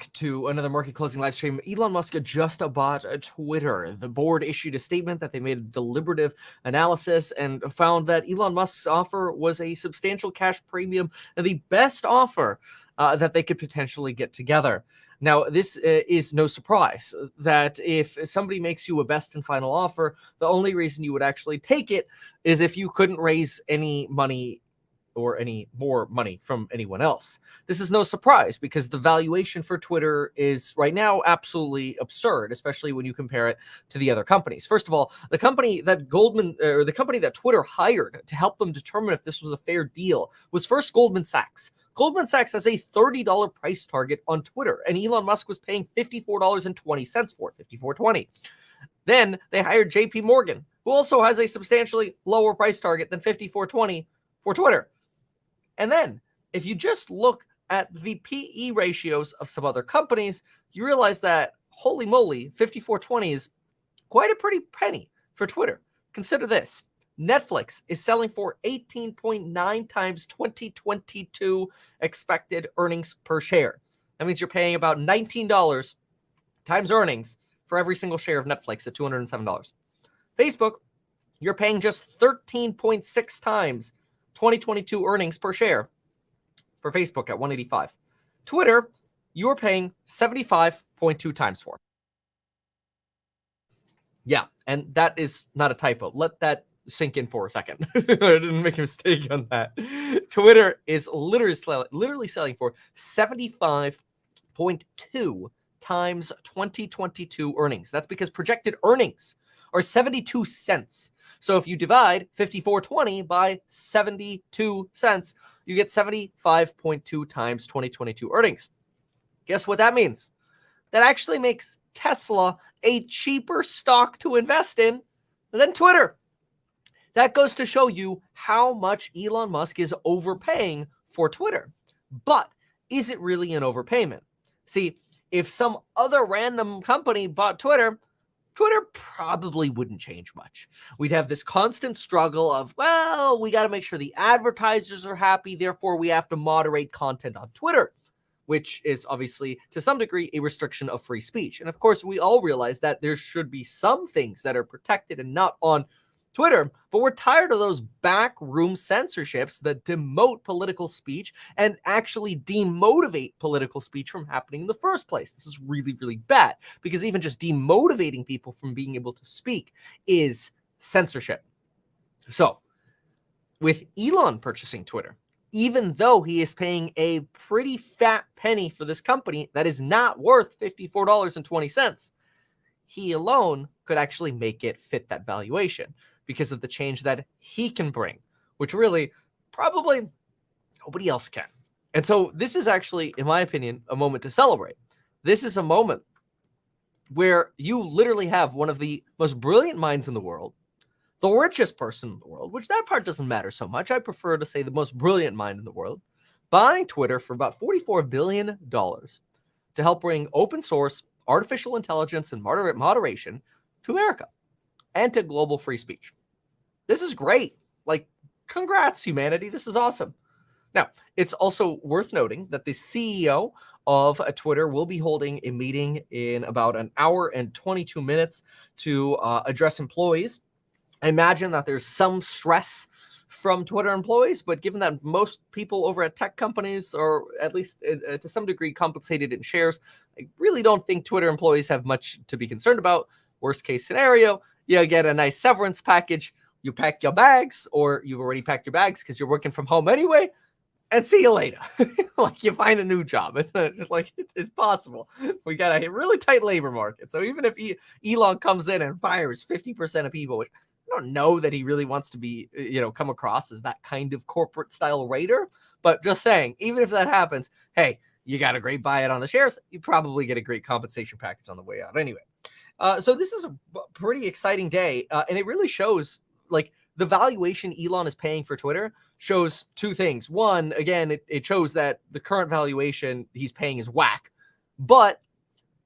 back to another market closing live stream. Elon Musk just bought Twitter. The board issued a statement that they made a deliberative analysis and found that Elon Musk's offer was a substantial cash premium and the best offer that they could potentially get together. Now, this is no surprise that if somebody makes you a best and final offer, the only reason you would actually take it is if you couldn't raise any money or any more money from anyone else. This is no surprise because the valuation for Twitter is right now absolutely absurd, especially when you compare it to the other companies. First of all, the company that Twitter hired to help them determine if this was a fair deal was first Goldman Sachs. Goldman Sachs has a $30 price target on Twitter, and Elon Musk was paying $54.20 for it, $54.20. Then they hired JP Morgan, who also has a substantially lower price target than $54.20 for Twitter. And then, if you just look at the PE ratios of some other companies, you realize that, holy moly, 54.20 is quite a pretty penny for Twitter. Consider this. Netflix is selling for 18.9 times 2022 expected earnings per share. That means you're paying about $19 times earnings for every single share of Netflix at $207. Facebook, you're paying just 13.6 times 2022 earnings per share for Facebook at 185. Twitter, you're paying 75.2 times for. Yeah, and that is not a typo. Let that sink in for a second. I didn't make a mistake on that. Twitter is literally selling for 75.2 times 2022 earnings. That's because projected earnings are 72 cents. So if you divide 54.20 by 72 cents, you get 75.2 times 2022 earnings. Guess what that means? That actually makes Tesla a cheaper stock to invest in than Twitter. That goes to show you how much Elon Musk is overpaying for Twitter. But is it really an overpayment? See, if some other random company bought Twitter probably wouldn't change much. We'd have this constant struggle of, well, we got to make sure the advertisers are happy, therefore we have to moderate content on Twitter, which is obviously, to some degree, a restriction of free speech. And of course, we all realize that there should be some things that are protected and not on Twitter, but we're tired of those backroom censorships that demote political speech and actually demotivate political speech from happening in the first place. This is really, really bad because even just demotivating people from being able to speak is censorship. So, with Elon purchasing Twitter, even though he is paying a pretty fat penny for this company that is not worth $54.20, he alone could actually make it fit that valuation because of the change that he can bring, which really probably nobody else can. And so this is actually, in my opinion, a moment to celebrate. This is a moment where you literally have one of the most brilliant minds in the world, the richest person in the world, which that part doesn't matter so much. I prefer to say the most brilliant mind in the world, buying Twitter for about $44 billion to help bring open source, artificial intelligence, and moderation to America and to global free speech. This is great. Like, congrats, humanity. This is awesome. Now, it's also worth noting that the CEO of Twitter will be holding a meeting in about an hour and 22 minutes to address employees. I imagine that there's some stress from Twitter employees, but given that most people over at tech companies are at least to some degree compensated in shares, I really don't think Twitter employees have much to be concerned about. Worst case scenario, you get a nice severance package, you pack your bags, or you've already packed your bags because you're working from home anyway, and see you later. Like, you find a new job. It's not just like it's possible. We got a really tight labor market. So even if Elon comes in and fires 50% of people, which I don't know that he really wants to be, come across as that kind of corporate style raider, but just saying, even if that happens, hey, you got a great buyout on the shares, you probably get a great compensation package on the way out anyway. So this is a pretty exciting day, and it really shows, like, the valuation Elon is paying for Twitter shows two things. One, again, it shows that the current valuation he's paying is whack, but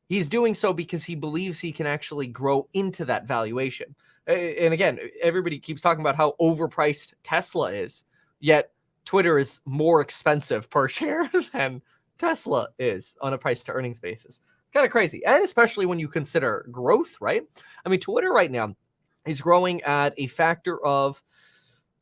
he's doing so because he believes he can actually grow into that valuation. And again, everybody keeps talking about how overpriced Tesla is, yet Twitter is more expensive per share than Tesla is on a price to earnings basis. Kind of crazy. And especially when you consider growth, right? I mean, Twitter right now is growing at a factor of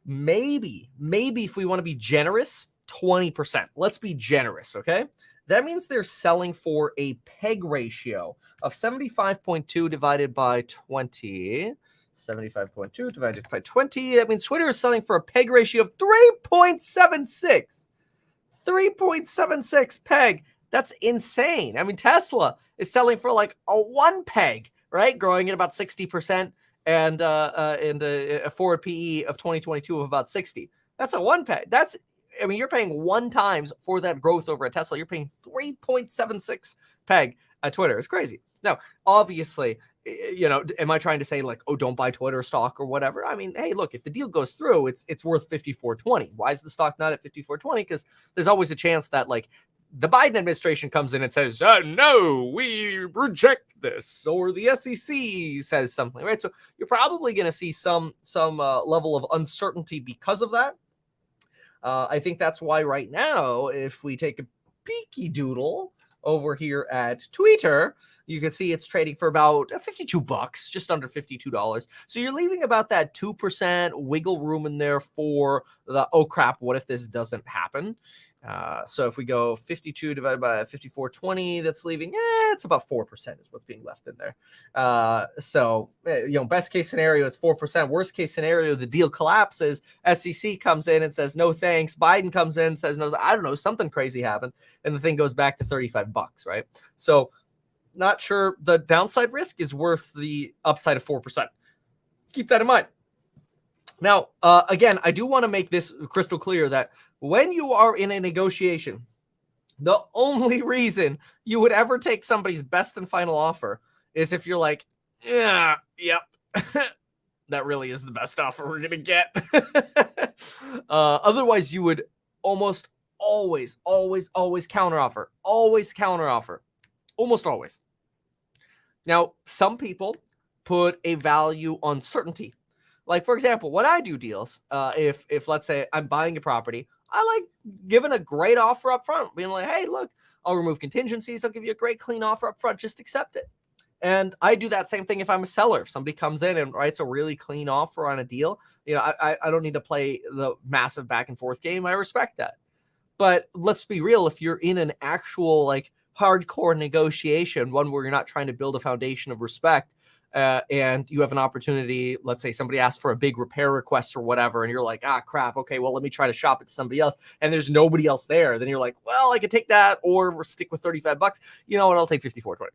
maybe if we want to be generous, 20%. Let's be generous, okay? That means they're selling for a PEG ratio of 75.2 divided by 20. 75.2 divided by 20. That means Twitter is selling for a PEG ratio of 3.76. 3.76 PEG. That's insane. I mean, Tesla is selling for like a 1 PEG, right? Growing at about 60%, and a forward PE of 2022 of about 60. That's a 1 PEG. I mean, you're paying 1 times for that growth over at Tesla. You're paying 3.76 PEG at Twitter. It's crazy. Now, obviously, am I trying to say like, oh, don't buy Twitter stock or whatever? I mean, hey, look, if the deal goes through, it's worth 54.20. Why is the stock not at 54.20? Because there's always a chance that like the Biden administration comes in and says, no, we reject this, or the SEC says something, right? So you're probably going to see some level of uncertainty because of that. I think that's why right now, if we take a peeky doodle over here at Twitter, you can see it's trading for about $52, just under $52. So you're leaving about that 2% wiggle room in there for the, oh crap, what if this doesn't happen? So if we go 52 divided by 54.20, that's leaving, it's about 4% is what's being left in there. So best case scenario, it's 4%. Worst case scenario, the deal collapses. SEC comes in and says, no thanks. Biden comes in and says, no, I don't know, something crazy happened. And the thing goes back to $35, right? So not sure the downside risk is worth the upside of 4%. Keep that in mind. Now, again, I do want to make this crystal clear that when you are in a negotiation, the only reason you would ever take somebody's best and final offer is if you're like, yep, that really is the best offer we're going to get. Otherwise, you would almost always counteroffer. Always counteroffer. Almost always. Now, some people put a value on certainty. Like, for example, when I do deals, if let's say I'm buying a property, I like giving a great offer up front, being like, hey, look, I'll remove contingencies. I'll give you a great clean offer up front. Just accept it. And I do that same thing if I'm a seller. If somebody comes in and writes a really clean offer on a deal, I don't need to play the massive back and forth game. I respect that. But let's be real. If you're in an actual like hardcore negotiation, one where you're not trying to build a foundation of respect, and you have an opportunity, let's say somebody asks for a big repair request or whatever, and you're like, crap, okay, well, let me try to shop it to somebody else, and there's nobody else there, then you're like, well, I could take that, or we'll stick with $35. You know what, I'll take 54.20.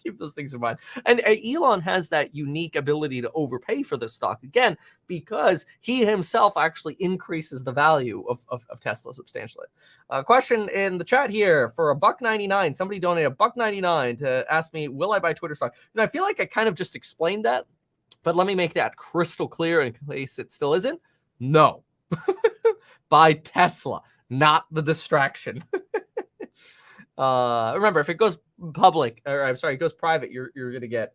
Keep those things in mind. And Elon has that unique ability to overpay for this stock, again, because he himself actually increases the value of Tesla substantially. Question in the chat here for $1.99. Somebody donated $1.99 to ask me, will I buy Twitter stock? And I feel like I kind of just explained that, but let me make that crystal clear in case it still isn't. No. Buy Tesla, not the distraction. Remember, if it goes public, or I'm sorry, it goes private, you're gonna get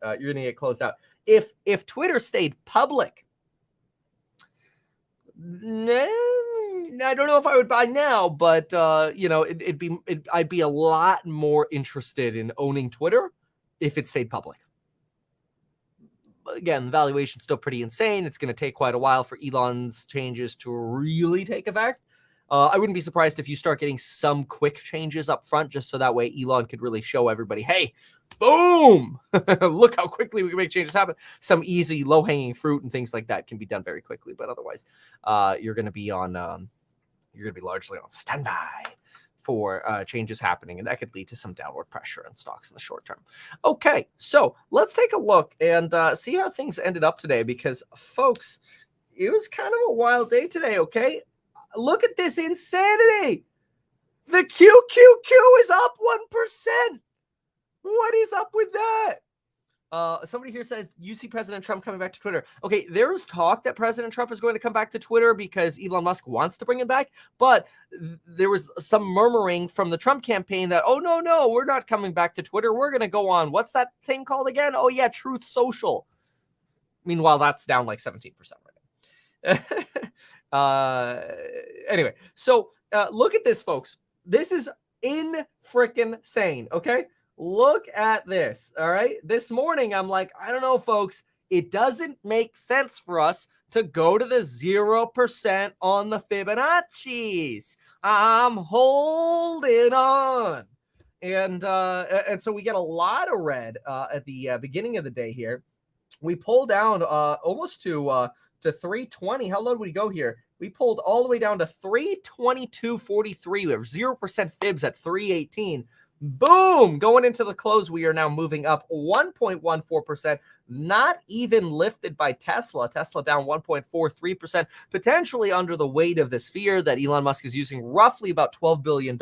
closed out. If Twitter stayed public, I don't know if I would buy now, but I'd be a lot more interested in owning Twitter if it stayed public. Again, the valuation's still pretty insane. It's going to take quite a while for Elon's changes to really take effect. I wouldn't be surprised if you start getting some quick changes up front, just so that way Elon could really show everybody, hey, boom, look how quickly we can make changes happen. Some easy low-hanging fruit and things like that can be done very quickly, but otherwise, you're going to be largely on standby for changes happening, and that could lead to some downward pressure on stocks in the short term. Okay, so let's take a look and see how things ended up today, because folks, it was kind of a wild day today. Okay, look at this insanity. The QQQ is up 1%. What is up with that? Somebody here says, you see President Trump coming back to Twitter. Okay, there's talk that President Trump is going to come back to Twitter because Elon Musk wants to bring him back. But there was some murmuring from the Trump campaign that, oh, no, we're not coming back to Twitter. We're going to go on. What's that thing called again? Oh, yeah, Truth Social. Meanwhile, that's down like 17% right now. Anyway, so look at this, folks. This is Insane. Okay, look at this. All right, this morning I'm like, I don't know, folks. It doesn't make sense for us to go to the 0% on the Fibonacci's. I'm holding on. And so we get a lot of red at the beginning of the day here. We pull down almost to 320. How low did we go here? We pulled all the way down to 322.43. We have 0% fibs at 318. Boom! Going into the close, we are now moving up 1.14%. Not even lifted by Tesla. Tesla down 1.43%, potentially under the weight of this fear that Elon Musk is using roughly about $12 billion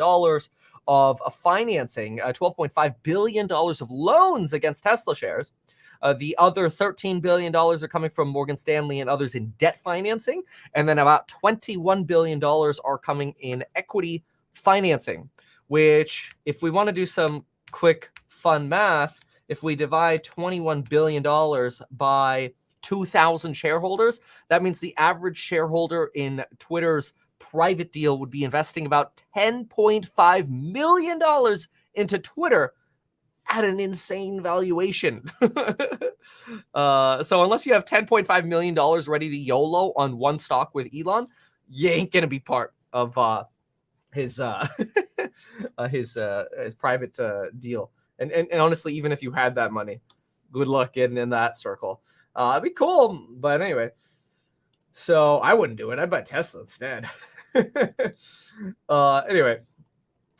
of financing, $12.5 billion of loans against Tesla shares. The other $13 billion are coming from Morgan Stanley and others in debt financing. And then about $21 billion are coming in equity financing, which, if we want to do some quick, fun math, if we divide $21 billion by 2,000 shareholders, that means the average shareholder in Twitter's private deal would be investing about $10.5 million into Twitter at an insane valuation. So unless you have $10.5 million ready to YOLO on one stock with Elon, you ain't going to be part of his private deal. And honestly, even if you had that money, good luck getting in that circle. It'd be cool, but anyway. So I wouldn't do it. I'd buy Tesla instead. Anyway.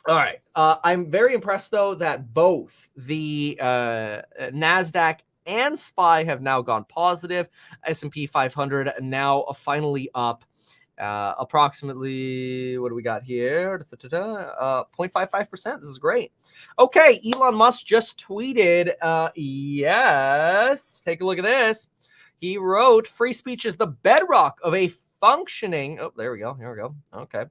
All right. I'm very impressed, though, that both the NASDAQ and SPY have now gone positive. S&P 500 now finally up approximately, what do we got here? 0.55%. This is great. Okay, Elon Musk just tweeted, yes, take a look at this. He wrote, free speech is the bedrock of a functioning, oh, there we go, here we go, okay.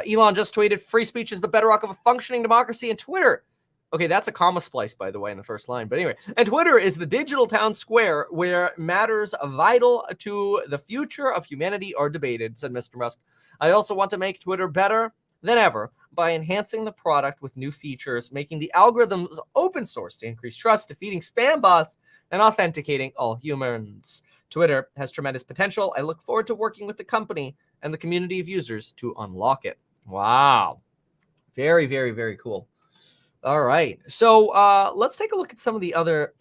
Elon just tweeted, free speech is the bedrock of a functioning democracy, and Twitter, okay, that's a comma splice, by the way, in the first line, but anyway, and Twitter is the digital town square where matters vital to the future of humanity are debated, said Mr. Musk. I also want to make Twitter better than ever by enhancing the product with new features, making the algorithms open source to increase trust, defeating spam bots, and authenticating all humans. Twitter has tremendous potential. I look forward to working with the company and the community of users to unlock it. Wow. Very, very, very cool. All right. So let's take a look at some of the other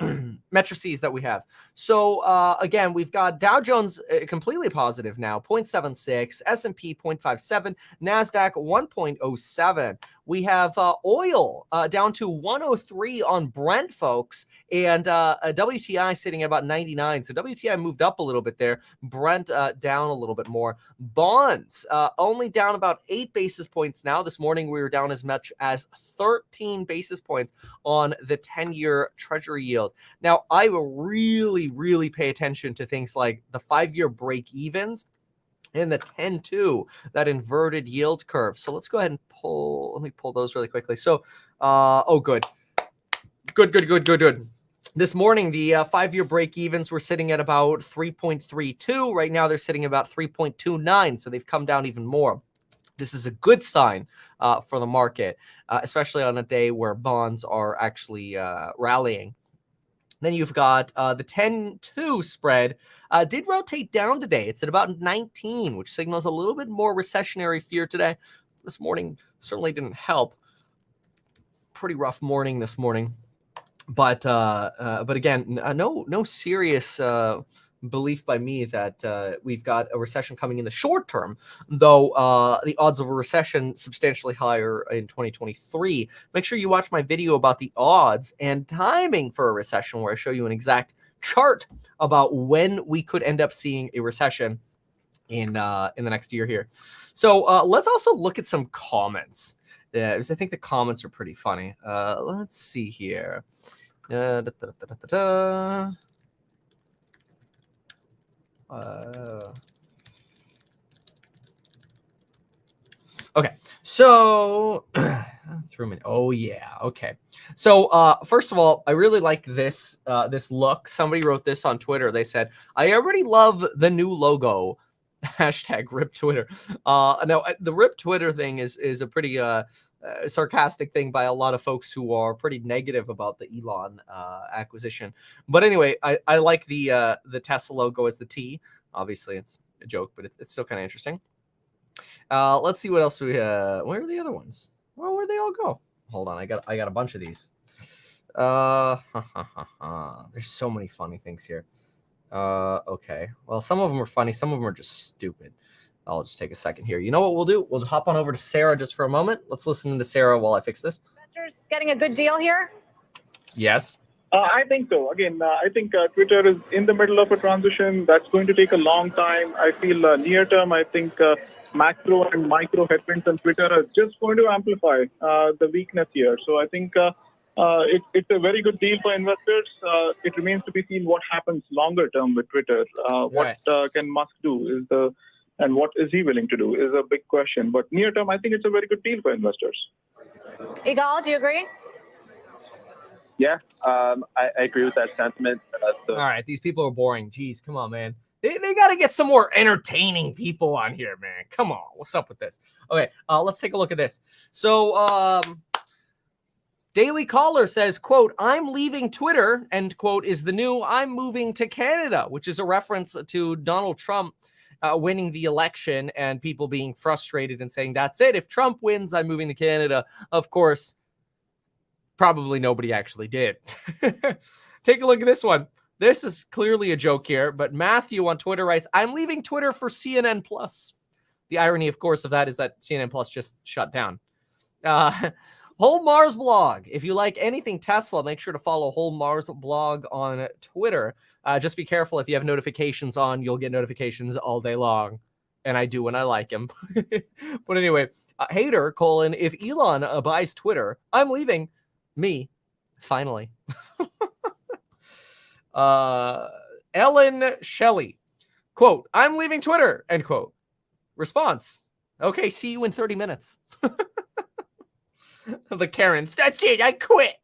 matrices that we have. So again, we've got Dow Jones completely positive now, 0.76, S&P 0.57, NASDAQ 1.07. We have oil down to 103 on Brent, folks, and WTI sitting at about 99. So WTI moved up a little bit there. Brent down a little bit more. Bonds only down about 8 basis points now. This morning we were down as much as 13 basis points on the 10-year Treasury yield. Now, I will really pay attention to things like the 5-year break evens and the 10-2, that inverted yield curve. So let's go ahead and let me pull those really quickly. So, good. This morning, the 5-year break evens were sitting at about 3.32. Right now, they're sitting about 3.29. So they've come down even more. This is a good sign for the market, especially on a day where bonds are actually rallying. Then you've got the 10-2 spread did rotate down today. It's at about 19, which signals a little bit more recessionary fear today. This morning certainly didn't help. Pretty rough morning this morning. But again, no serious belief by me that we've got a recession coming in the short term, though the odds of a recession substantially higher in 2023. Make sure you watch my video about the odds and timing for a recession, where I show you an exact chart about when we could end up seeing a recession in the next year here. So let's also look at some comments, because I think the comments are pretty funny. Let's see here. Okay, so through me. Oh yeah, okay. So first of all, I really like this this look. Somebody wrote this on Twitter. They said, "I already love the new logo." Hashtag rip Twitter. Now the rip Twitter thing is a pretty sarcastic thing by a lot of folks who are pretty negative about the Elon acquisition. But anyway, I like the Tesla logo as the T. Obviously, it's a joke, but it's still kind of interesting. Let's see what else we. Where are the other ones? Well, where'd they all go? Hold on, I got a bunch of these. There's so many funny things here. Okay. Well, some of them are funny. Some of them are just stupid. I'll just take a second here. You know what we'll do? We'll hop on over to Sarah just for a moment. Let's listen to Sarah while I fix this. Investors getting a good deal here? Yes. I think so. Again, I think Twitter is in the middle of a transition that's going to take a long time. I feel near term, I think macro and micro headwinds on Twitter are just going to amplify the weakness here. So I think it's a very good deal for investors. It remains to be seen what happens longer term with Twitter. What can Musk do and what is he willing to do is a big question. But near term, I think it's a very good deal for investors. Igal, do you agree? Yeah, I agree with that sentiment. All right, these people are boring. Jeez, come on, man. They got to get some more entertaining people on here, man. Come on, what's up with this? Okay, let's take a look at this. So, Daily Caller says, quote, "I'm leaving Twitter," end quote, is the new "I'm moving to Canada," which is a reference to Donald Trump winning the election and people being frustrated and saying, that's it. If Trump wins, I'm moving to Canada. Of course, probably nobody actually did. Take a look at this one. This is clearly a joke here, but Matthew on Twitter writes, "I'm leaving Twitter for CNN Plus." The irony, of course, of that is that CNN Plus just shut down. Whole Mars blog. If you like anything Tesla, make sure to follow Whole Mars blog on Twitter. Just be careful if you have notifications on, you'll get notifications all day long. And I do when I like him. But anyway, hater, if Elon buys Twitter, I'm leaving. Me, finally. Ellen Shelley, quote, "I'm leaving Twitter," end quote. Response, "Okay, see you in 30 minutes. The Karens, "That's it, I quit."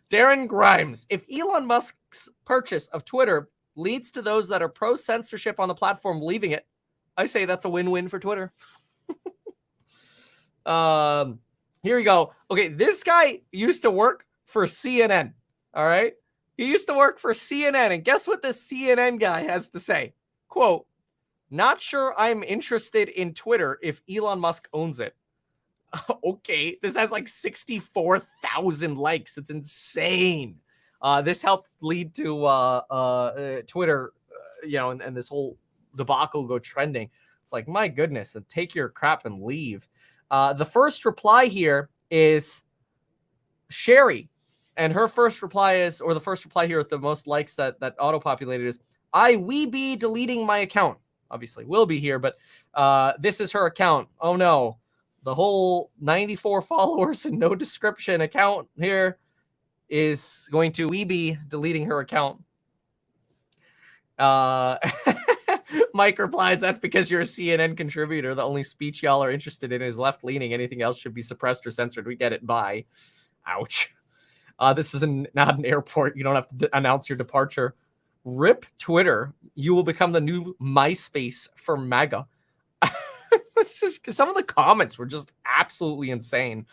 Darren Grimes, "If Elon Musk's purchase of Twitter leads to those that are pro-censorship on the platform leaving it, I say that's a win-win for Twitter." Here we go. Okay, this guy used to work for CNN, all right? He used to work for CNN, and guess what this CNN guy has to say? Quote, "Not sure I'm interested in Twitter if Elon Musk owns it." Okay, this has like 64,000 likes. It's insane. This helped lead to Twitter, and this whole debacle go trending. It's like, my goodness, take your crap and leave. The first reply here is Sherry, and her first reply is, or the first reply here with the most likes that auto-populated is, "We be deleting my account." Obviously, will be here, but this is her account. Oh no. The whole 94 followers and no description account here is going to be deleting her account. Mike replies, "That's because you're a CNN contributor. The only speech y'all are interested in is left-leaning. Anything else should be suppressed or censored. We get it. Bye." Ouch. This is not an airport. You don't have to announce your departure. Rip Twitter. You will become the new MySpace for MAGA. It's just, some of the comments were just absolutely insane.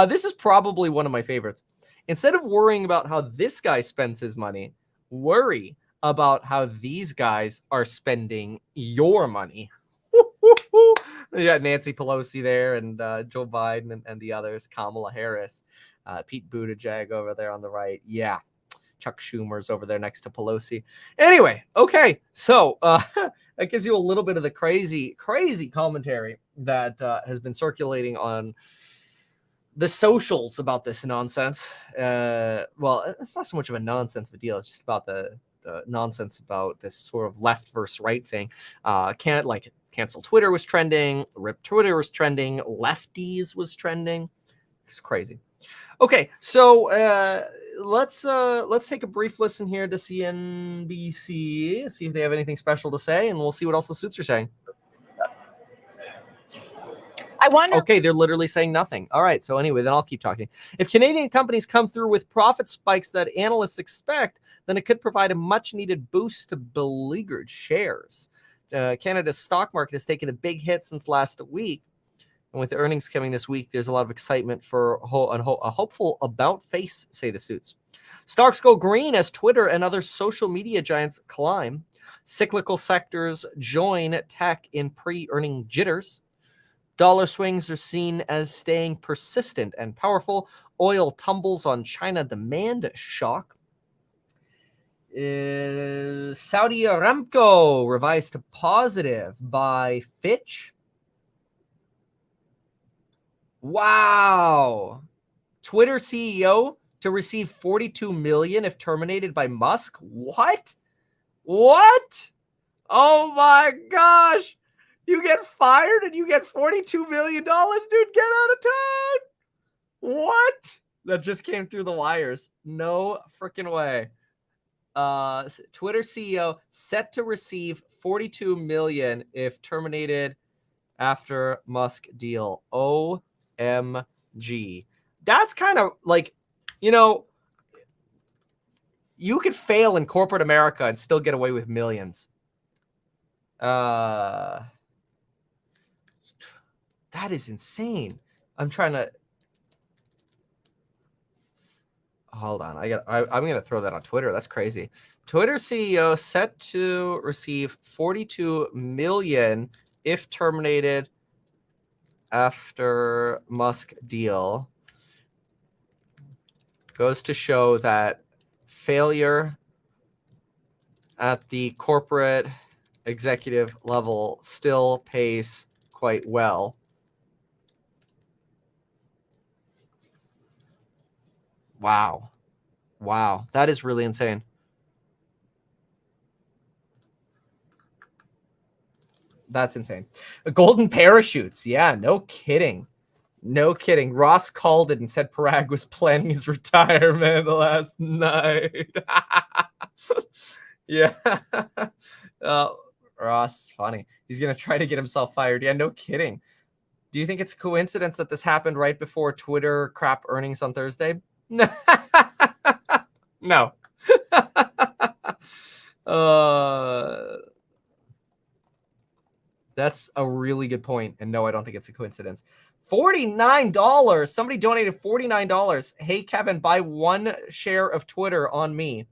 This is probably one of my favorites. Instead of worrying about how this guy spends his money, worry about how these guys are spending your money. You got Nancy Pelosi there, and Joe Biden and the others, Kamala Harris, Pete Buttigieg over there on the right. Yeah. Chuck Schumer's over there next to Pelosi. Anyway, okay, so that gives you a little bit of the crazy commentary that has been circulating on the socials about this nonsense. Well, it's not so much of a nonsense of a deal. It's just about the nonsense about this sort of left versus right thing. Cancel Twitter was trending. Rip Twitter was trending. Lefties was trending. It's crazy. Okay, so let's take a brief listen here to CNBC, see if they have anything special to say, and we'll see what else the suits are saying. I wonder. Okay, they're literally saying nothing. All right, so anyway, then I'll keep talking. If Canadian companies come through with profit spikes that analysts expect, then it could provide a much-needed boost to beleaguered shares. Canada's stock market has taken a big hit since last week. And with the earnings coming this week, there's a lot of excitement for a hopeful about face, say the suits. Stocks go green as Twitter and other social media giants climb. Cyclical sectors join tech in pre-earning jitters. Dollar swings are seen as staying persistent and powerful. Oil tumbles on China demand shock. Saudi Aramco revised to positive by Fitch. Wow. Twitter CEO to receive $42 million if terminated by Musk. What? Oh my gosh. You get fired and you get $42 million, dude. Get out of town. What? That just came through the wires. No freaking way. Twitter CEO set to receive $42 million if terminated after Musk deal. OMG. That's kind of like, you could fail in corporate America and still get away with millions. That is insane. I'm trying to hold on. I'm gonna throw that on Twitter. That's crazy. Twitter CEO set to receive $42 million if terminated after Musk deal. Goes to show that failure at the corporate executive level still pays quite well. Wow. That is really insane. That's insane. Golden parachutes. Yeah, no kidding. Ross called it and said Parag was planning his retirement last night. Yeah. Ross, funny. He's going to try to get himself fired. Yeah, no kidding. Do you think it's a coincidence that this happened right before Twitter crap earnings on Thursday? No. That's a really good point. And no, I don't think it's a coincidence. $49. Somebody donated $49. Hey, Kevin, buy one share of Twitter on me.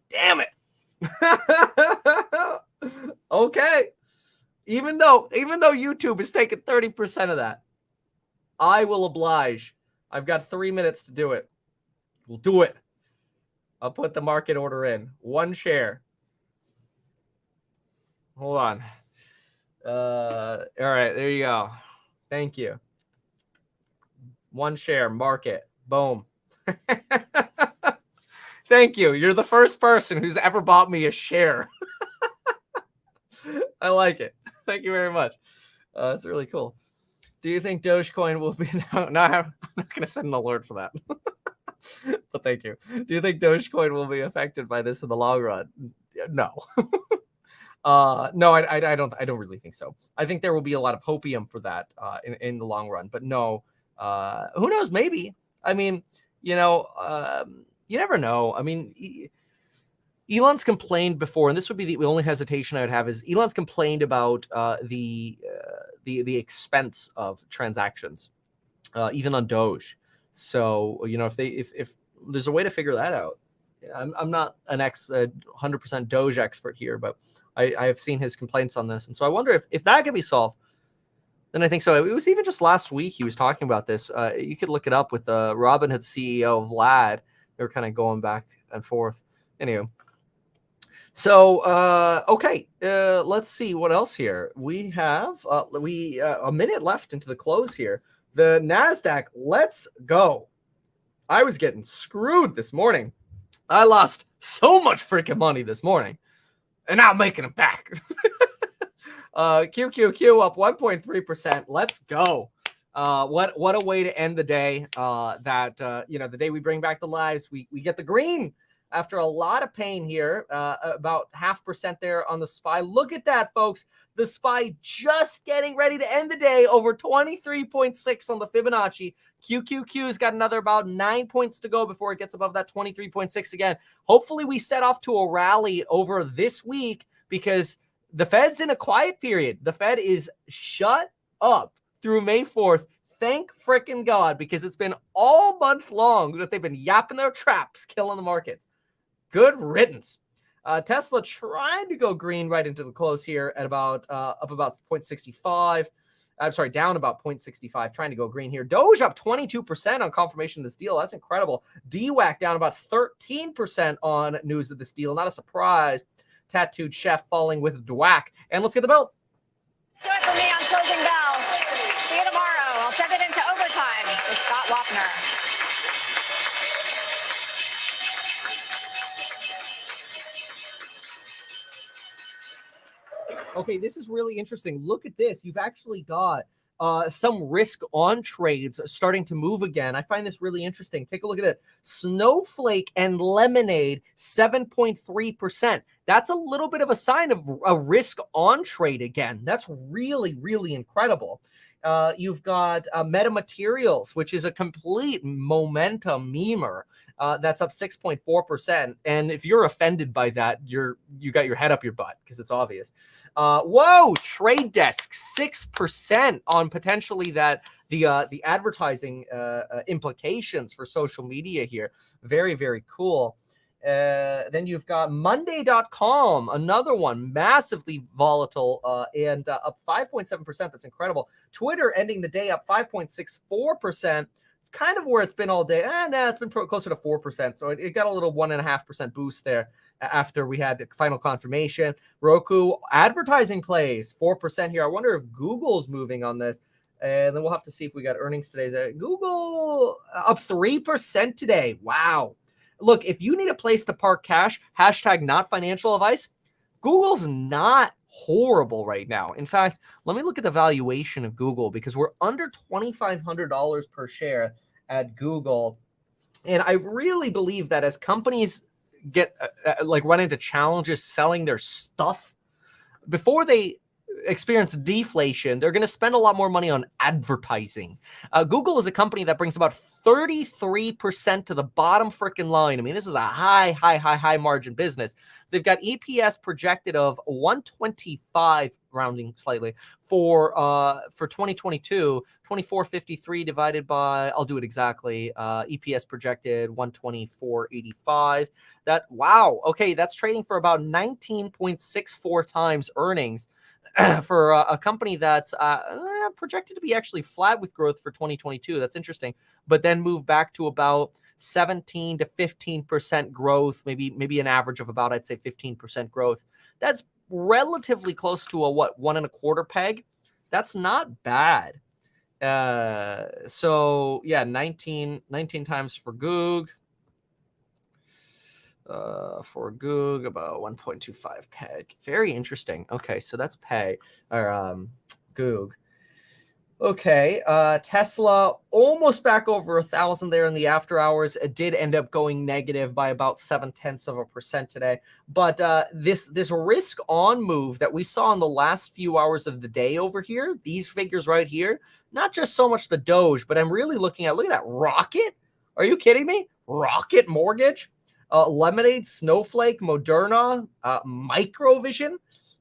Damn it. Okay. Even though YouTube is taking 30% of that, I will oblige. I've got 3 minutes to do it. We'll do it. I'll put the market order in. One share. Hold on. All right, there you go. Thank you. One share, market. Boom. Thank you. You're the first person who's ever bought me a share. I like it. Thank you very much. It's really cool. Do you think Dogecoin will be no, I'm not going to send an alert for that. But thank you. Do you think Dogecoin will be affected by this in the long run? No. No, I don't really think so. I think there will be a lot of hopium for that in the long run, but no. Who knows? Maybe. I mean, you never know. I mean, Elon's complained before, and this would be the only hesitation I would have, is Elon's complained about the expense of transactions, even on Doge. So if there's a way to figure that out. I'm not an 100% Doge expert here, but I have seen his complaints on this, and so I wonder if that can be solved. Then I think so. It was even just last week he was talking about this. You could look it up with Robinhood CEO Vlad. They were kind of going back and forth. Anyway. So, okay, let's see what else here. We have a minute left into the close here. The NASDAQ, let's go. I was getting screwed this morning. I lost so much freaking money this morning, and now I'm making it back. QQQ up 1.3%. Let's go. What a way to end the day. The day we bring back the lives, we get the green. After a lot of pain here, about 0.5% there on the SPY. Look at that, folks. The SPY just getting ready to end the day over 23.6 on the Fibonacci. QQQ's got another about 9 points to go before it gets above that 23.6 again. Hopefully we set off to a rally over this week because the Fed's in a quiet period. The Fed is shut up through May 4th. Thank frickin' God, because it's been all month long that they've been yapping their traps, killing the markets. Good riddance. Tesla trying to go green right into the close here at about up about 0.65. I'm sorry, down about 0.65, trying to go green here. Doge up 22% on confirmation of this deal. That's incredible. DWAC down about 13% on news of this deal. Not a surprise. Tattooed Chef falling with DWAC. And let's get the bell. Do it for me on closing bell. See you tomorrow. I'll send it into overtime with Scott Wapner. Okay, this is really interesting. Look at this. You've actually got some risk on trades starting to move again. I find this really interesting. Take a look at it. Snowflake and Lemonade, 7.3%. That's a little bit of a sign of a risk on trade again. That's really, really incredible. You've got Meta Materials, which is a complete momentum memer. That's up 6.4%. And if you're offended by that, you got your head up your butt because it's obvious. Whoa, Trade Desk 6% on potentially that the advertising implications for social media here. Very, very cool. Then you've got Monday.com, another one, massively volatile and up 5.7%. That's incredible. Twitter ending the day up 5.64%. It's kind of where it's been all day. It's been closer to 4%. So it got a little 1.5% boost there after we had the final confirmation. Roku advertising plays 4% here. I wonder if Google's moving on this. And then we'll have to see if we got earnings today. Google up 3% today. Wow. Look, if you need a place to park cash, hashtag not financial advice, Google's not horrible right now. In fact, let me look at the valuation of Google because we're under $2,500 per share at Google. And I really believe that as companies get run into challenges selling their stuff, before they experience deflation, they're going to spend a lot more money on advertising. Google is a company that brings about 33% to the bottom freaking line. I mean, this is a high margin business. They've got EPS projected of 125, rounding slightly, for 2022. 2453 divided by, I'll do it exactly, EPS projected 124.85. Wow, okay, that's trading for about 19.64 times earnings. For a company that's projected to be actually flat with growth for 2022. That's interesting. But then move back to about 17 to 15% growth, maybe an average of about, I'd say, 15% growth. That's relatively close to a 1.25 peg. That's not bad. So yeah, 19 times for Goog. For Goog, about 1.25 peg. Very interesting. Okay, so that's pay or Goog. Okay, Tesla almost back over 1,000 there in the after hours. It did end up going negative by about 0.7% today. But this risk on move that we saw in the last few hours of the day over here, these figures right here, not just so much the Doge, but I'm really looking at, look at that Rocket. Are you kidding me? Rocket Mortgage. Lemonade, Snowflake, Moderna, Microvision.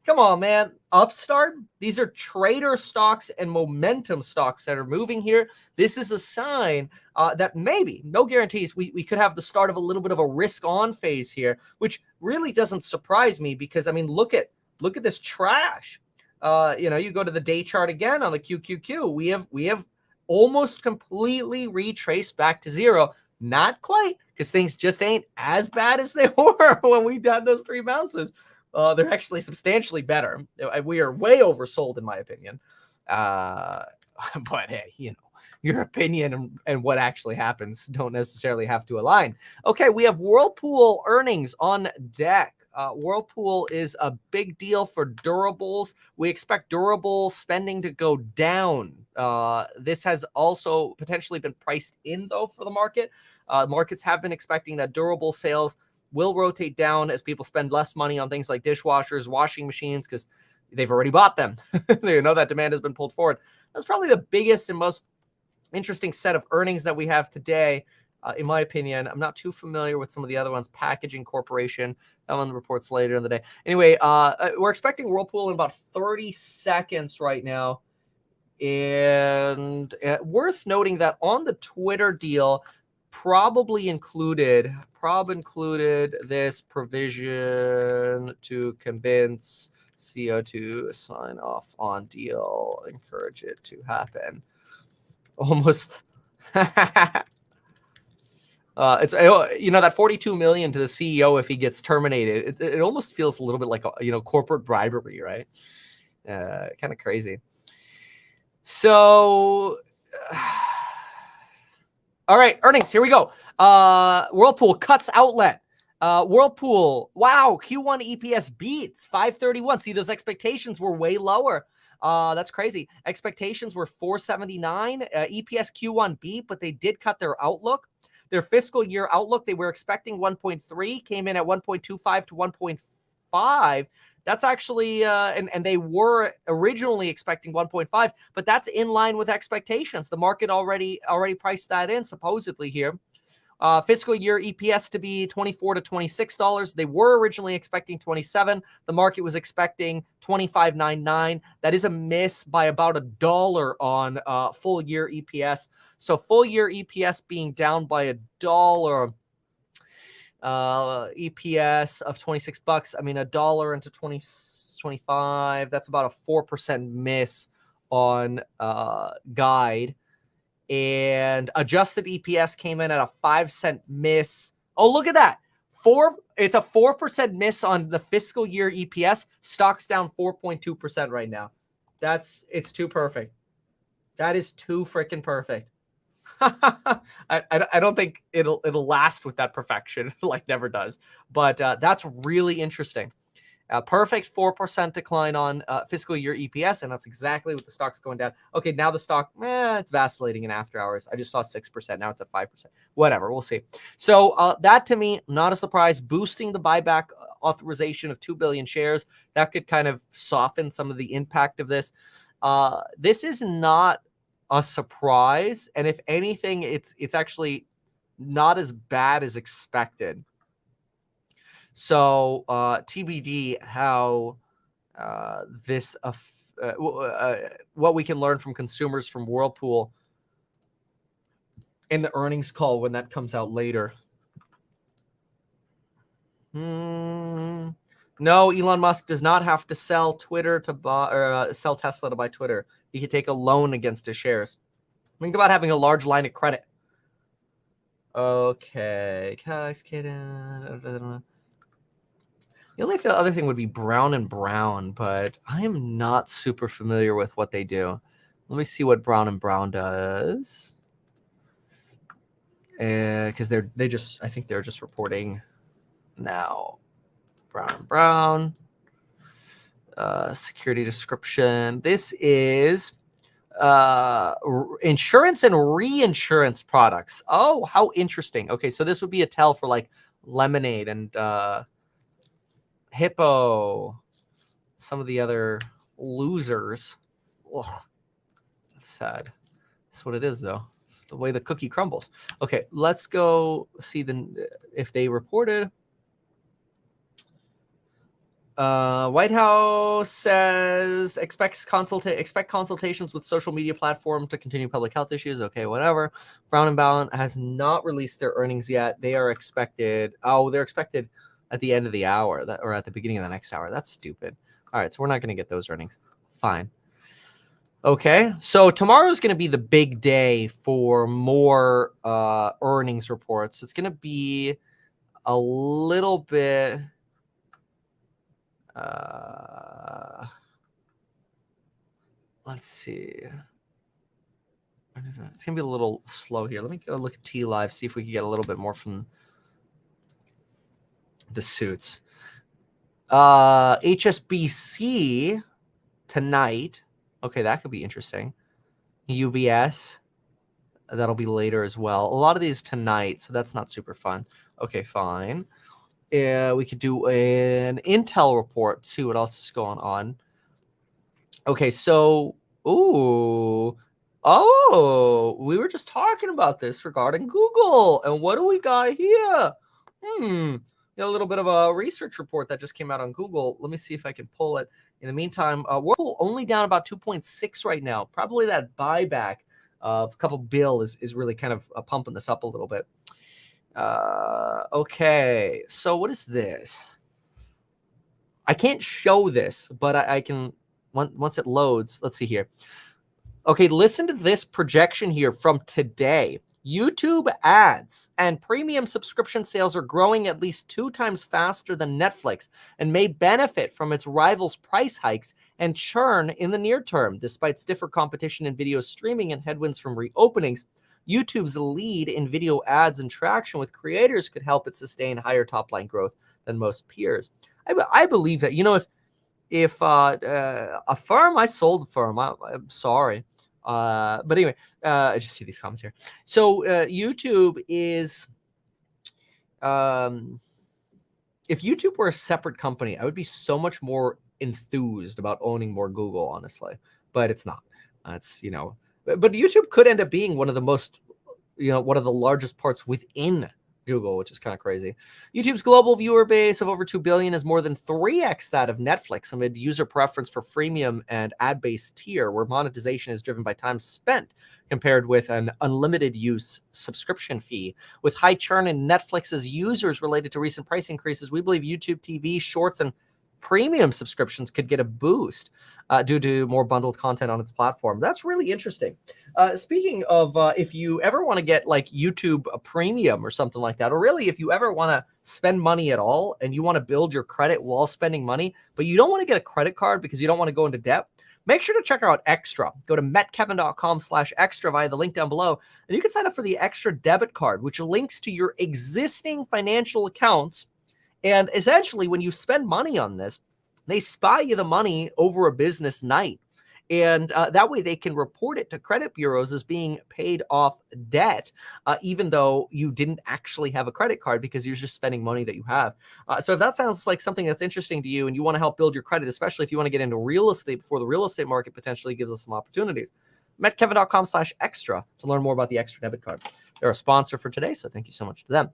Come on, man. Upstart. These are trader stocks and momentum stocks that are moving here. This is a sign that maybe, no guarantees, we could have the start of a little bit of a risk-on phase here, which really doesn't surprise me because, I mean, look at this trash. You go to the day chart again on the QQQ. We have almost completely retraced back to zero. Not quite, because things just ain't as bad as they were when we done those 3 bounces. They're actually substantially better. We are way oversold, in my opinion. But hey, your opinion and what actually happens don't necessarily have to align. Okay, we have Whirlpool earnings on deck. Whirlpool is a big deal for durables. We expect durable spending to go down. This has also potentially been priced in, though, for the market. Markets have been expecting that durable sales will rotate down as people spend less money on things like dishwashers, washing machines, because they've already bought them. They know that demand has been pulled forward. That's probably the biggest and most interesting set of earnings that we have today. In my opinion, I'm not too familiar with some of the other ones. Packaging Corporation, that one reports later in the day. Anyway, we're expecting Whirlpool in about 30 seconds right now. And worth noting that on the Twitter deal, Prob included this provision to convince CEO to sign off on deal, encourage it to happen. Almost. It's that 42 million to the CEO if he gets terminated. It almost feels a little bit like corporate bribery, right? Kind of crazy. So, all right, earnings. Here we go. Whirlpool cuts outlet. Whirlpool, wow, Q1 EPS beats 531. See, those expectations were way lower. That's crazy. Expectations were 479. EPS Q1 beat, but they did cut their outlook. Their fiscal year outlook, they were expecting 1.3, came in at 1.25 to 1.5. That's actually, and they were originally expecting 1.5, but that's in line with expectations. The market already priced that in, supposedly here. Fiscal year EPS to be $24 to $26. They were originally expecting 27. The market was expecting 25.99. That is a miss by about $1 on full year EPS. So full year EPS being down by $1. EPS of $26. I mean, $1 into 2025. That's about a 4% miss on guide. And adjusted EPS came in at a 5-cent miss. Oh, look at that. It's a 4% miss on the fiscal year EPS. Stock's down 4.2% right now. It's too perfect. That is too freaking perfect. I don't think it'll last with that perfection, like never does. But that's really interesting. Perfect 4% decline on fiscal year EPS, and that's exactly what the stock's going down. Okay, now the stock, it's vacillating in after hours. I just saw 6%. Now it's at 5%. Whatever, we'll see. So that, to me, not a surprise. Boosting the buyback authorization of 2 billion shares. That could kind of soften some of the impact of this. This is not a surprise, and if anything, it's actually not as bad as expected. So TBD how what we can learn from consumers from Whirlpool in the earnings call when that comes out later. No, Elon Musk does not have to sell Twitter to buy or sell Tesla to buy Twitter. He can take a loan against his shares. Think about having a large line of credit. Okay. The only other thing would be Brown and Brown, but I am not super familiar with what they do. Let me see what Brown and Brown does. Because I think they're just reporting now. Brown and Brown. Security description. This is insurance and reinsurance products. Oh, how interesting. Okay, so this would be a tell for like Lemonade and Hippo, some of the other losers. Ugh, that's sad. That's what it is, though. It's the way the cookie crumbles. Okay, let's go see if they reported. White House says expect consultations with social media platform to continue public health issues. Okay, whatever. Brown and Brown has not released their earnings yet. They are expected. Oh, they're expected at the end of the hour, or at the beginning of the next hour. That's stupid. All right, so we're not going to get those earnings. Fine. Okay, so tomorrow is going to be the big day for more earnings reports. It's going to be a little bit. Let's see. It's going to be a little slow here. Let me go look at T Live, see if we can get a little bit more from the suits. HSBC tonight. Okay, that could be interesting. UBS. That'll be later as well. A lot of these tonight, so that's not super fun. Okay, fine. We could do an Intel report, see what else is going on. Okay, so, we were just talking about this regarding Google. And what do we got here? A little bit of a research report that just came out on Google. Let me see if I can pull it In the meantime, Whirlpool only down about 2.6 right now. Probably that buyback of a couple bill is really kind of pumping this up a little bit. Okay, so what is this? I can't show this, but I can, once it loads, let's see here. Okay, listen to this projection here from today. YouTube ads and premium subscription sales are growing at least 2 times faster than Netflix and may benefit from its rivals' price hikes and churn in the near term. Despite stiffer competition in video streaming and headwinds from reopenings, YouTube's lead in video ads and traction with creators could help it sustain higher top-line growth than most peers. I believe that. You know, if a firm, I sold the firm. I'm sorry. But anyway, I just see these comments here. So YouTube is, if YouTube were a separate company, I would be so much more enthused about owning more Google, honestly. But it's not. It's, you know, but YouTube could end up being one of the most, you know, one of the largest parts within Google, which is kind of crazy. YouTube's global viewer base of over 2 billion is more than 3x that of Netflix amid user preference for freemium and ad-based tier, where monetization is driven by time spent compared with an unlimited use subscription fee. With high churn in Netflix's users related to recent price increases, we believe YouTube TV, Shorts, and premium subscriptions could get a boost due to more bundled content on its platform. That's really interesting. Speaking of, if you ever want to get like YouTube Premium or something like that, or really if you ever want to spend money at all and you want to build your credit while spending money, but you don't want to get a credit card because you don't want to go into debt, make sure to check out Extra. Go to metkevin.com/extra via the link down below, and you can sign up for the Extra debit card, which links to your existing financial accounts. And essentially, when you spend money on this, they spy you the money over a business night. And that way they can report it to credit bureaus as being paid off debt, even though you didn't actually have a credit card because you're just spending money that you have. So if that sounds like something that's interesting to you and you want to help build your credit, especially if you want to get into real estate before the real estate market potentially gives us some opportunities, metkevin.com/extra to learn more about the Extra debit card. They're a sponsor for today, so thank you so much to them.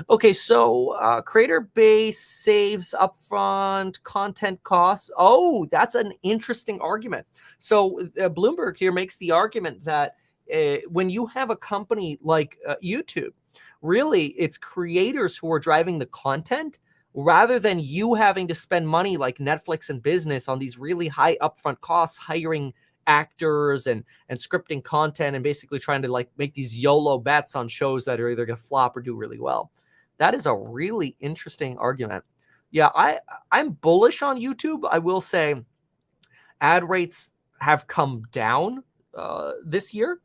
Okay, so creator base saves upfront content costs. Oh, that's an interesting argument. So Bloomberg here makes the argument that when you have a company like YouTube, really it's creators who are driving the content rather than you having to spend money like Netflix and business on these really high upfront costs, hiring actors and scripting content and basically trying to like make these YOLO bets on shows that are either going to flop or do really well. That is a really interesting argument. Yeah, I'm bullish on YouTube. I will say ad rates have come down this year,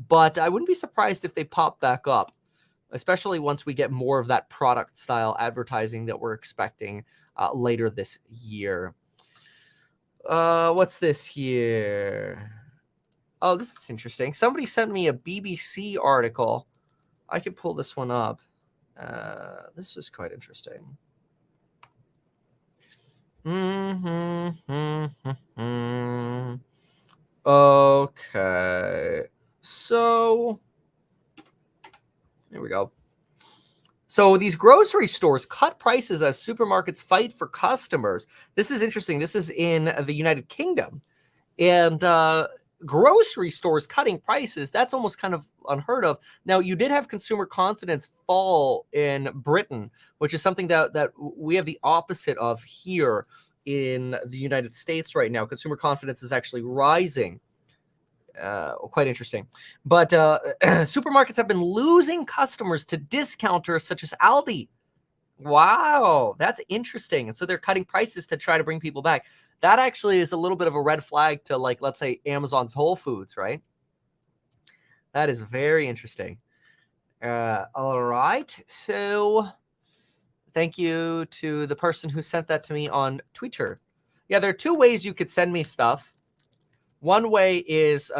but I wouldn't be surprised if they pop back up, especially once we get more of that product style advertising that we're expecting later this year. What's this here? Oh, this is interesting. Somebody sent me a BBC article. I could pull this one up. This is quite interesting. Okay. So, here we go. So these grocery stores cut prices as supermarkets fight for customers. This is interesting. This is in the United Kingdom. And grocery stores cutting prices, that's almost kind of unheard of. Now, you did have consumer confidence fall in Britain, which is something that we have the opposite of here in the United States right now. Consumer confidence is actually rising. Quite interesting. But supermarkets have been losing customers to discounters such as Aldi. Wow, that's interesting. And so they're cutting prices to try to bring people back. That actually is a little bit of a red flag to, like, let's say Amazon's Whole Foods, right? That is very interesting. All right. So thank you to the person who sent that to me on Twitter. Yeah, there are 2 ways you could send me stuff. One way is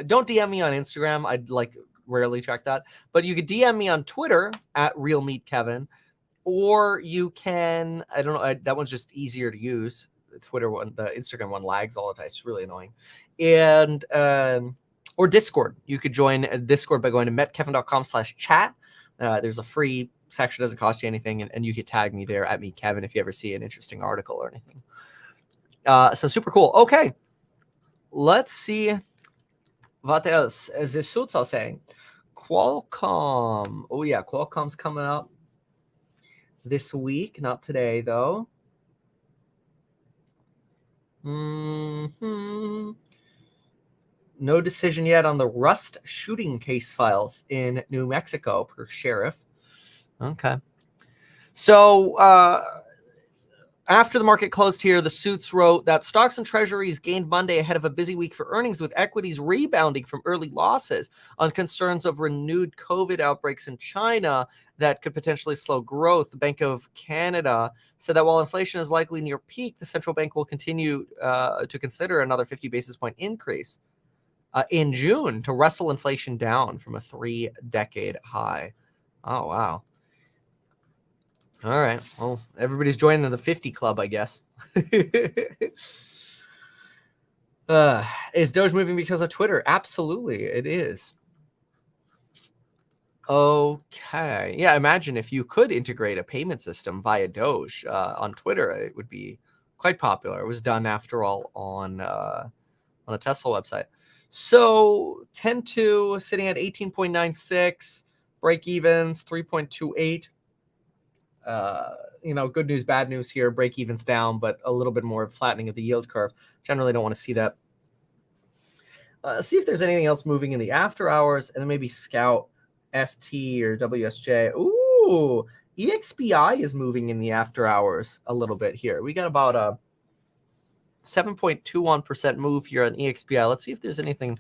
don't DM me on Instagram. I'd like rarely check that. But you could DM me on Twitter at RealMeatKevin. Or you can, I don't know, that one's just easier to use. The Twitter one, the Instagram one lags all the time. It's really annoying. And or Discord. You could join Discord by going to metkevin.com/chat. There's a free section, doesn't cost you anything, and you could tag me there at MeatKevin if you ever see an interesting article or anything. So super cool. Okay, let's see what else. As the suits are saying, Qualcomm. Oh yeah, Qualcomm's coming up this week, not today though. No decision yet on the Rust shooting case files in New Mexico, per sheriff. Okay. So after the market closed here, the suits wrote that stocks and treasuries gained Monday ahead of a busy week for earnings, with equities rebounding from early losses on concerns of renewed COVID outbreaks in China that could potentially slow growth. The Bank of Canada said that while inflation is likely near peak, the central bank will continue to consider another 50 basis point increase in June to wrestle inflation down from a 3-decade high. Oh, wow. All right. Well, everybody's joining the 50 club, I guess. Is Doge moving because of Twitter? Absolutely, it is. Okay. Yeah, imagine if you could integrate a payment system via Doge on Twitter, it would be quite popular. It was done, after all, on the Tesla website. So 10-2 sitting at 18.96, break evens 3.28. Good news, bad news here. Break evens down, but a little bit more flattening of the yield curve. Generally don't want to see that. See if there's anything else moving in the after hours, and then maybe scout FT or WSJ. Ooh, EXPI is moving in the after hours a little bit here. We got about a 7.21% move here on EXPI. Let's see if there's anything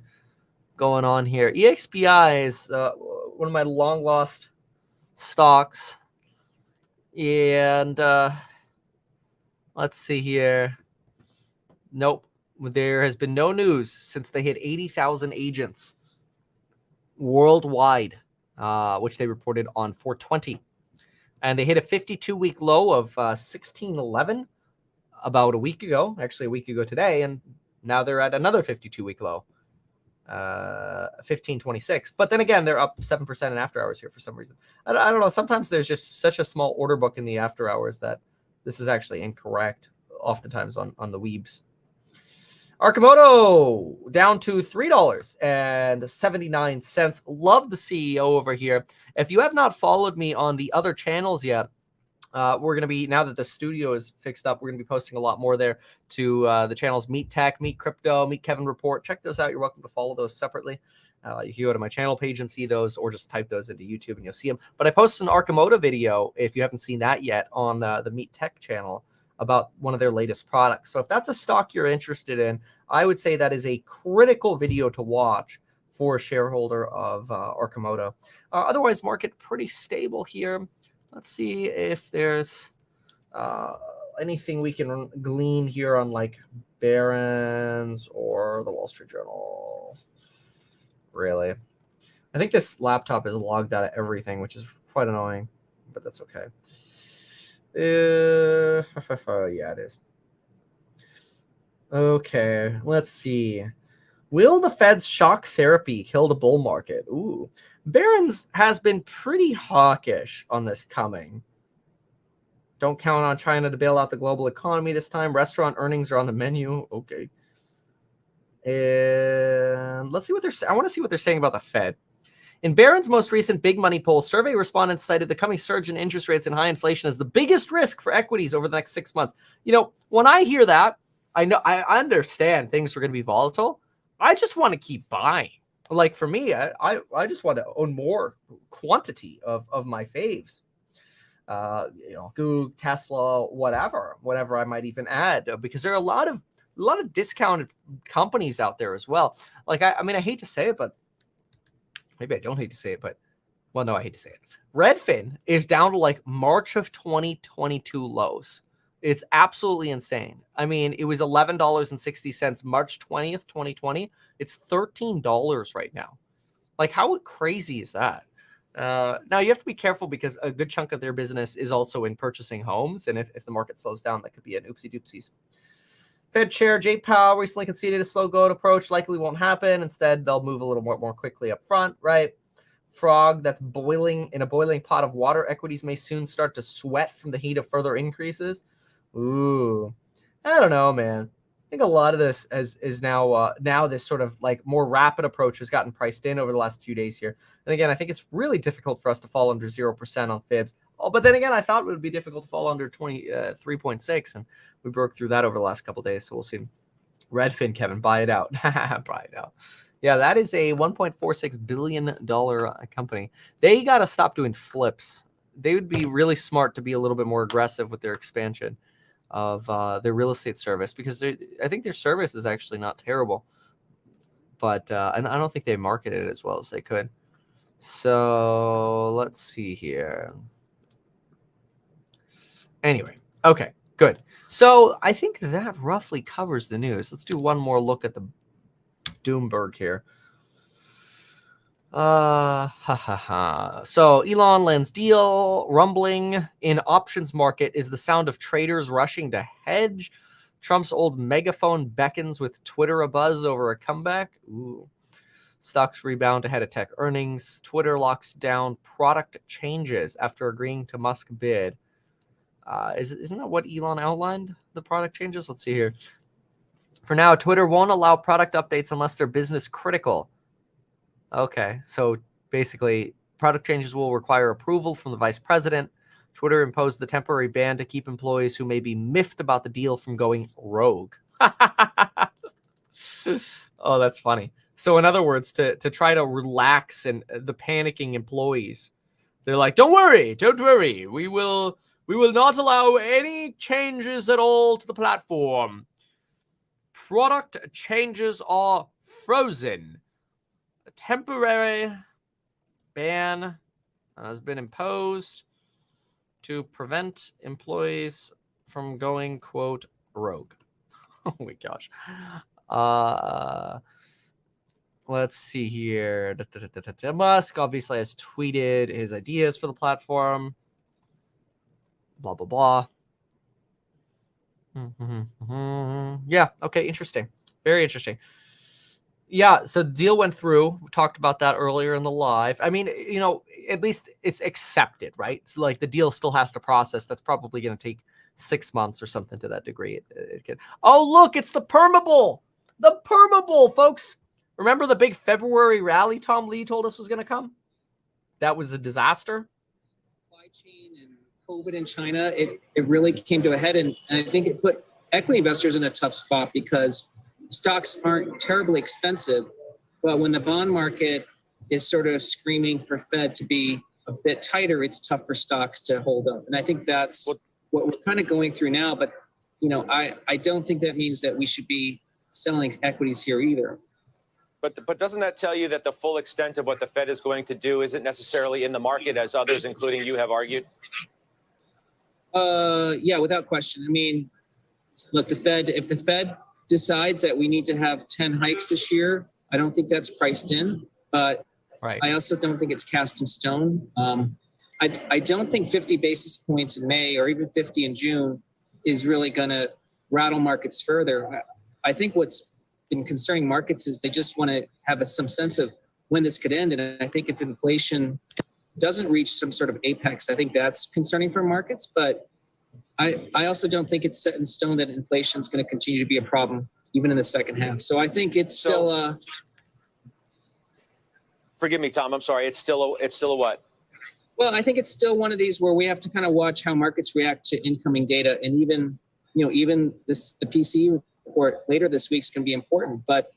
going on here. EXPI is one of my long lost stocks. And let's see here. Nope. There has been no news since they hit 80,000 agents worldwide, which they reported on 420. And they hit a 52-week low of 1611 about a week ago, actually a week ago today. And now they're at another 52-week low, 1526. But then again, they're up 7% in after hours here for some reason. I don't know. Sometimes there's just such a small order book in the after hours that this is actually incorrect, oftentimes on the Weebs. Arcimoto down to $3.79. Love the CEO over here. If you have not followed me on the other channels yet, we're going to be, now that the studio is fixed up, we're going to be posting a lot more there to the channels Meet Tech, Meet Crypto, Meet Kevin Report. Check those out. You're welcome to follow those separately. You can go to my channel page and see those, or just type those into YouTube and you'll see them. But I posted an Arcimoto video, if you haven't seen that yet, on the Meet Tech channel about one of their latest products. So if that's a stock you're interested in, I would say that is a critical video to watch for a shareholder of Arcimoto. Otherwise, market pretty stable here. Let's see if there's anything we can glean here on like Barron's or the Wall Street Journal. Really, I think this laptop is logged out of everything, which is quite annoying, but that's okay. Yeah, it is. Okay, let's see. Will the Fed's shock therapy kill the bull market? Ooh, Barron's has been pretty hawkish on this coming. Don't count on China to bail out the global economy this time. Restaurant earnings are on the menu. Okay. And let's see what I want to see what they're saying about the Fed. In Barron's most recent big money poll, survey respondents cited the coming surge in interest rates and high inflation as the biggest risk for equities over the next 6 months. When I hear that, I understand things are going to be volatile. I just want to keep buying. Like for me, I just want to own more quantity of my faves. Google, Tesla, whatever I might even add, because there are a lot of discounted companies out there as well. Like I hate to say it, but maybe I don't hate to say it, but well, no, I hate to say it. Redfin is down to like March of 2022 lows. It's absolutely insane. I mean, it was $11.60 March 20th, 2020. It's $13 right now. Like, how crazy is that? Now, you have to be careful because a good chunk of their business is also in purchasing homes. And if the market slows down, that could be an oopsie doopsies. Fed Chair Jay Powell recently conceded a slow goat approach likely won't happen. Instead, they'll move a little more quickly up front, right? Frog that's boiling in a boiling pot of water. Equities may soon start to sweat from the heat of further increases. Ooh. I don't know, man. I think a lot of this is now this sort of like more rapid approach has gotten priced in over the last few days here. And again, I think it's really difficult for us to fall under 0% on fibs. Oh, but then again, I thought it would be difficult to fall under 3.6, and we broke through that over the last couple of days. So we'll see. Redfin, Kevin, buy it out. Buy it out. Yeah, that is a $1.46 billion company. They got to stop doing flips. They would be really smart to be a little bit more aggressive with their expansion of their real estate service, because I think their service is actually not terrible, but and I don't think they market it as well as they could. So let's see here. Anyway, okay, good. So I think that roughly covers the news. Let's do one more look at the Doomberg here. So Elon lands deal. Rumbling in options market is the sound of traders rushing to hedge. Trump's old megaphone beckons with Twitter abuzz over a comeback. Ooh. Stocks rebound ahead of tech earnings. Twitter locks down product changes after agreeing to Musk bid. Isn't that what Elon outlined, the product changes? Let's see here. For now, Twitter won't allow product updates unless they're business critical. Okay, so basically, product changes will require approval from the vice president. Twitter imposed the temporary ban to keep employees who may be miffed about the deal from going rogue. Oh, that's funny. So in other words, to try to relax and the panicking employees, they're like, don't worry. We will not allow any changes at all to the platform. Product changes are frozen. A temporary ban has been imposed to prevent employees from going, quote, rogue. Oh my gosh. Let's see here. Musk obviously has tweeted his ideas for the platform. Blah, blah, blah. Yeah, okay, interesting. Very interesting. Yeah, so the deal went through. We talked about that earlier in the live. I mean, you know, at least it's accepted, right? So like the deal still has to process. That's probably going to take 6 months or something to that degree. It can. Oh, look, it's the permabull. The permabull, folks. Remember the big February rally Tom Lee told us was going to come? That was a disaster. Supply chain and COVID in China, it really came to a head. And I think it put equity investors in a tough spot because stocks aren't terribly expensive, but when the bond market is sort of screaming for Fed to be a bit tighter, it's tough for stocks to hold up. And I think that's what we're kind of going through now. But, you know, I don't think that means that we should be selling equities here either. But doesn't that tell you that the full extent of what the Fed is going to do isn't necessarily in the market, as others, including you, have argued? Yeah, without question. I mean, look, if the Fed decides that we need to have 10 hikes this year, I don't think that's priced in, but right. I also don't think it's cast in stone. I don't think 50 basis points in May or even 50 in June is really going to rattle markets further. I think what's been concerning markets is they just want to have some sense of when this could end. And I think if inflation doesn't reach some sort of apex, I think that's concerning for markets. But I also don't think it's set in stone that inflation is going to continue to be a problem even in the second half. So I think it's still. Forgive me, Tom. I'm sorry. It's still a what? Well, I think it's still one of these where we have to kind of watch how markets react to incoming data, and even the PCE report later this week is going to be important. But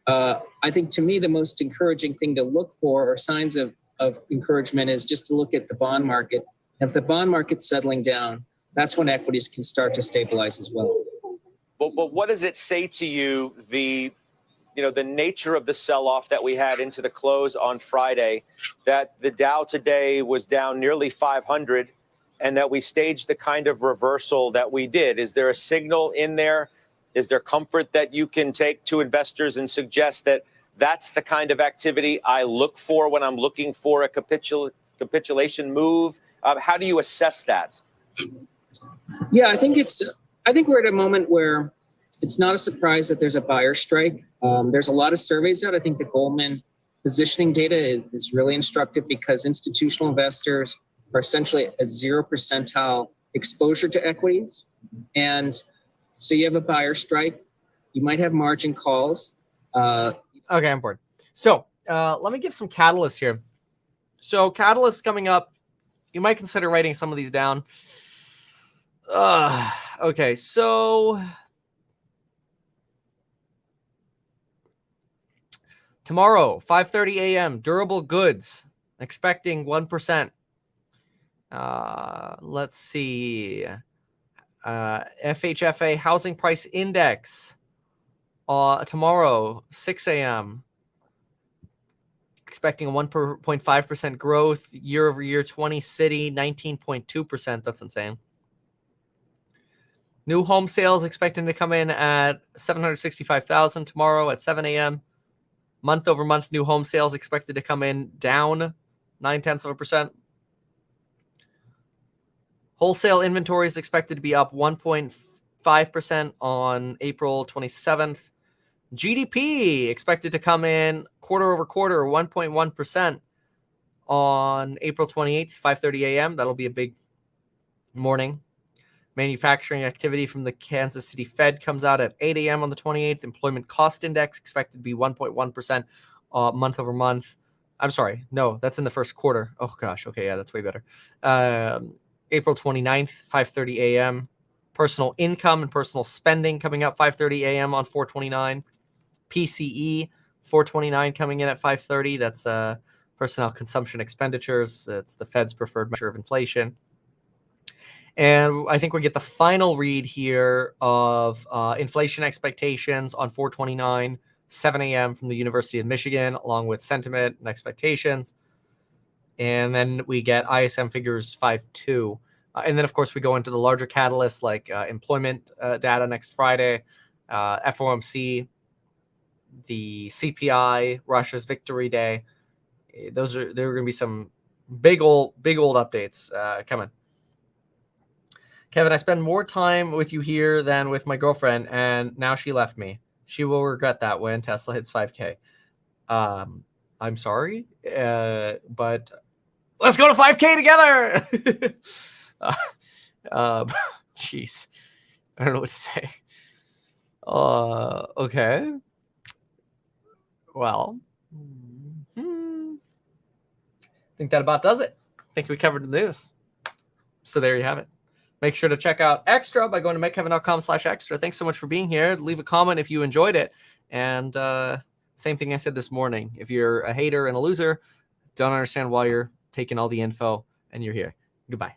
I think to me the most encouraging thing to look for, or signs of encouragement, is just to look at the bond market. And if the bond market's settling down, that's when equities can start to stabilize as well. But what does it say to you, the nature of the sell-off that we had into the close on Friday, that the Dow today was down nearly 500, and that we staged the kind of reversal that we did? Is there a signal in there? Is there comfort that you can take to investors and suggest that that's the kind of activity I look for when I'm looking for a capitulation move? How do you assess that? Yeah, I think we're at a moment where it's not a surprise that there's a buyer strike. There's a lot of surveys out. I think the Goldman positioning data is really instructive because institutional investors are essentially at 0 percentile exposure to equities. And So you have a buyer strike. You might have margin calls. Okay, I'm bored. So let me give some catalysts here. So catalysts coming up. You might consider writing some of these down. Okay, so tomorrow, 5:30 a.m., durable goods, expecting 1%. Let's see. FHFA housing price index tomorrow, 6 a.m., expecting a 1.5% growth year over year, 20 city, 19.2%. That's insane. New home sales expecting to come in at 765,000 tomorrow at 7 a.m. Month over month, new home sales expected to come in down 0.9%. Wholesale inventory is expected to be up 1.5% on April 27th. GDP expected to come in quarter over quarter 1.1% on April 28th, 5:30 a.m. That'll be a big morning. Manufacturing activity from the Kansas City Fed comes out at 8 a.m. on the 28th. Employment cost index expected to be 1.1% month over month. I'm sorry. No, that's in the first quarter. Oh, gosh. Okay, yeah, that's way better. April 29th, 5:30 a.m. Personal income and personal spending coming up 5:30 a.m. on 4/29. PCE 4/29 coming in at 5:30. That's personnel consumption expenditures. It's the Fed's preferred measure of inflation. And I think we get the final read here of inflation expectations on 4/29, 7 a.m. from the University of Michigan, along with sentiment and expectations. And then we get ISM figures 5/2. And then, of course, we go into the larger catalysts like employment data next Friday, FOMC, the CPI, Russia's Victory Day. There are going to be some big old updates coming. Kevin, I spend more time with you here than with my girlfriend, and now she left me. She will regret that when Tesla hits 5K. I'm sorry, but let's go to 5K together. Jeez, I don't know what to say. Okay. Well, I think that about does it. I think we covered the news. So there you have it. Make sure to check out Extra by going to metkevin.com/extra. Thanks so much for being here. Leave a comment if you enjoyed it. And same thing I said this morning. If you're a hater and a loser, don't understand why you're taking all the info and you're here. Goodbye.